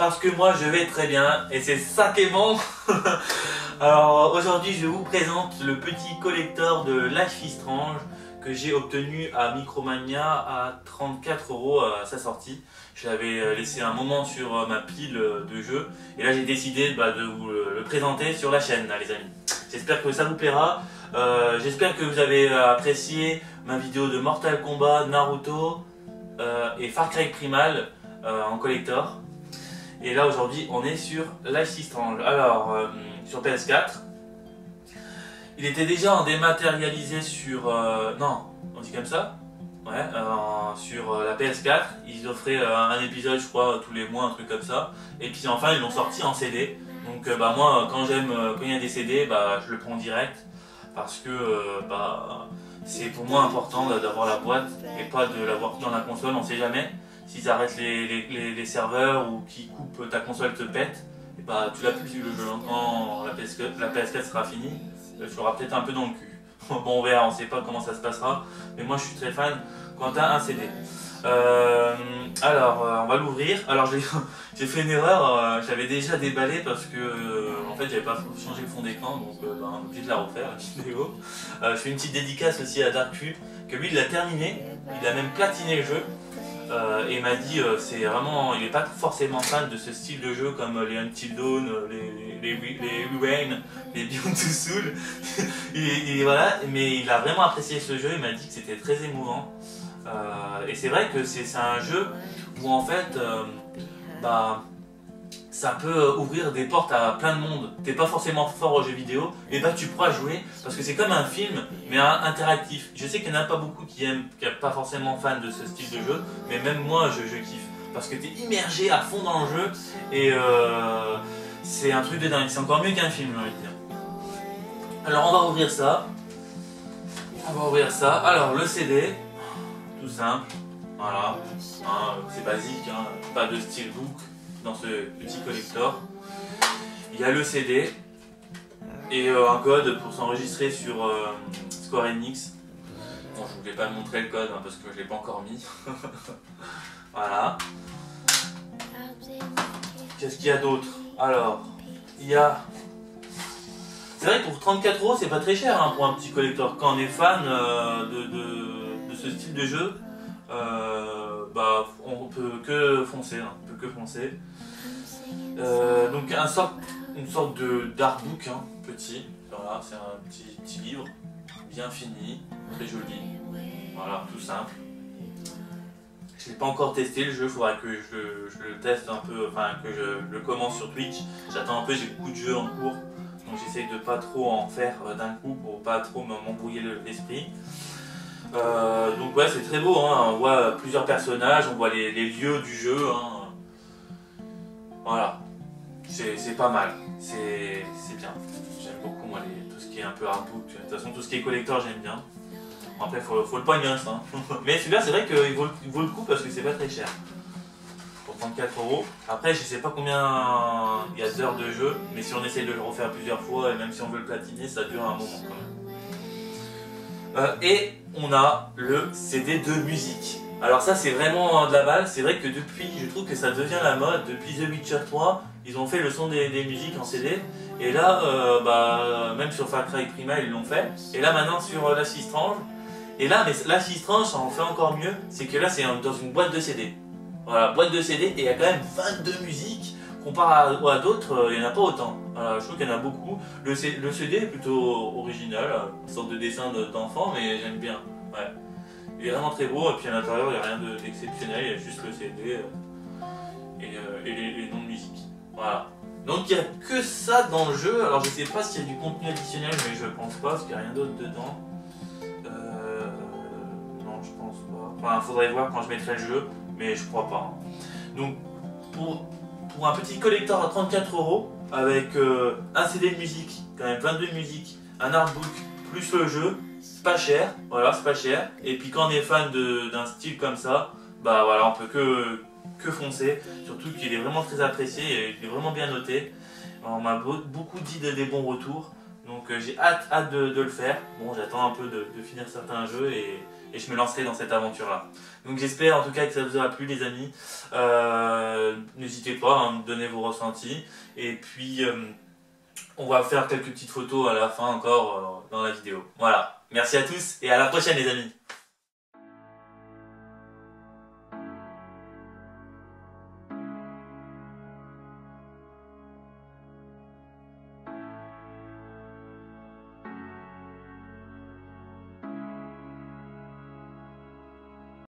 parce que moi je vais très bien et c'est ça qui est bon. Alors aujourd'hui je vous présente le petit collector de Life is Strange que j'ai obtenu à Micromania à 34 € à sa sortie. Je l'avais laissé un moment sur ma pile de jeux et là j'ai décidé de vous le présenter sur la chaîne les amis. J'espère que ça vous plaira. J'espère que vous avez apprécié ma vidéo de Mortal Kombat, Naruto et Far Cry Primal en collector. Et là aujourd'hui on est sur Life is Strange. Alors sur PS4, il était déjà en dématérialisé sur... non, on dit comme ça. Ouais, sur la PS4, ils offraient un épisode je crois tous les mois, un truc comme ça. Et puis enfin ils l'ont sorti en CD. Donc moi quand il y a des CD, je le prends direct. Parce que c'est pour moi important d'avoir la boîte et pas de l'avoir dans la console, on sait jamais. S'ils arrêtent les serveurs ou qu'ils coupent ta console te pète, et tu l'as plus le jeu. Quand la PS4 sera finie, tu l'auras peut-être un peu dans le cul. Bon on verra, on sait pas comment ça se passera, mais moi je suis très fan quand tu as un CD. On va l'ouvrir. Alors j'ai fait une erreur, j'avais déjà déballé parce que en fait j'avais pas changé le fond d'écran, donc on est obligé de la refaire la vidéo. Je fais une petite dédicace aussi à Darku, que lui il l'a terminé, il a même platiné le jeu. Et il m'a dit c'est vraiment, il n'est pas forcément fan de ce style de jeu comme les Until Dawn, les Rain, les Beyond Two Souls. et voilà, mais il a vraiment apprécié ce jeu, il m'a dit que c'était très émouvant. Et c'est vrai que c'est un jeu où en fait ça peut ouvrir des portes à plein de monde. T'es pas forcément fort aux jeux vidéo, et tu pourras jouer parce que c'est comme un film mais interactif. Je sais qu'il n'y en a pas beaucoup qui aiment, qui sont pas forcément fan de ce style de jeu, mais même moi je kiffe parce que t'es immergé à fond dans le jeu et c'est un truc de dingue. C'est encore mieux qu'un film, j'ai envie de dire. Alors on va ouvrir ça. Alors le CD, tout simple. Voilà, c'est basique, pas de steelbook dans ce petit collector. Il y a le CD et un code pour s'enregistrer sur Square Enix. Bon, je ne voulais pas montrer le code parce que je ne l'ai pas encore mis. Voilà. Qu'est-ce qu'il y a d'autre? Alors, il y a... C'est vrai que pour 34 € c'est pas très cher pour un petit collector. Quand on est fan de ce style de jeu, on peut que foncer, donc une sorte de d'artbook petit, voilà, c'est un petit livre bien fini, très joli, voilà, tout simple. Je l'ai pas encore testé le jeu, il faudra que je le teste un peu, que je le commence sur Twitch. J'attends un peu, j'ai beaucoup de jeux en cours, donc j'essaye de pas trop en faire d'un coup pour pas trop m'embrouiller l'esprit. Donc ouais, c'est très beau, on voit plusieurs personnages, on voit les lieux du jeu, voilà, c'est pas mal, c'est bien. J'aime beaucoup moi tout ce qui est un peu artbook, de toute façon tout ce qui est collector j'aime bien. Après faut le pognon mais celui-là c'est vrai qu'il vaut le coup parce que c'est pas très cher. Pour 34 €. Après je sais pas combien il y a d'heures de jeu, mais si on essaye de le refaire plusieurs fois et même si on veut le platiner ça dure un moment quand même. Et on a le CD de musique. Alors ça c'est vraiment de la balle, c'est vrai que depuis, je trouve que ça devient la mode, depuis The Witcher 3, ils ont fait le son des musiques en CD, et là, même sur Far Cry Primal ils l'ont fait, et là maintenant sur Life is Strange, et là, mais Life is Strange ça en fait encore mieux, c'est que là c'est dans une boîte de CD. Voilà, boîte de CD, et il y a quand même 22 musiques, comparé à d'autres, il n'y en a pas autant. Voilà, je trouve qu'il y en a beaucoup. Le CD est plutôt original, une sorte de dessin d'enfant, mais j'aime bien. Ouais. Il est vraiment très beau, et puis à l'intérieur, il n'y a rien d'exceptionnel, il y a juste le CD et les noms de musique. Voilà. Donc il n'y a que ça dans le jeu. Alors je sais pas s'il y a du contenu additionnel, mais je pense pas, parce qu'il n'y a rien d'autre dedans. Non, je pense pas. Enfin, il faudrait voir quand je mettrai le jeu, mais je crois pas. Donc, pour un petit collector à 34 € avec un CD de musique, quand même 22 musiques, un artbook plus le jeu, c'est pas cher, voilà, c'est pas cher. Et puis quand on est fan d'un style comme ça, voilà, on peut que foncer, surtout qu'il est vraiment très apprécié et il est vraiment bien noté. On m'a beaucoup dit des bons retours, donc j'ai hâte de le faire. Bon, j'attends un peu de finir certains jeux et je me lancerai dans cette aventure-là. Donc j'espère en tout cas que ça vous aura plu les amis. N'hésitez pas à me donner vos ressentis. Et puis on va faire quelques petites photos à la fin encore dans la vidéo. Voilà, merci à tous et à la prochaine les amis.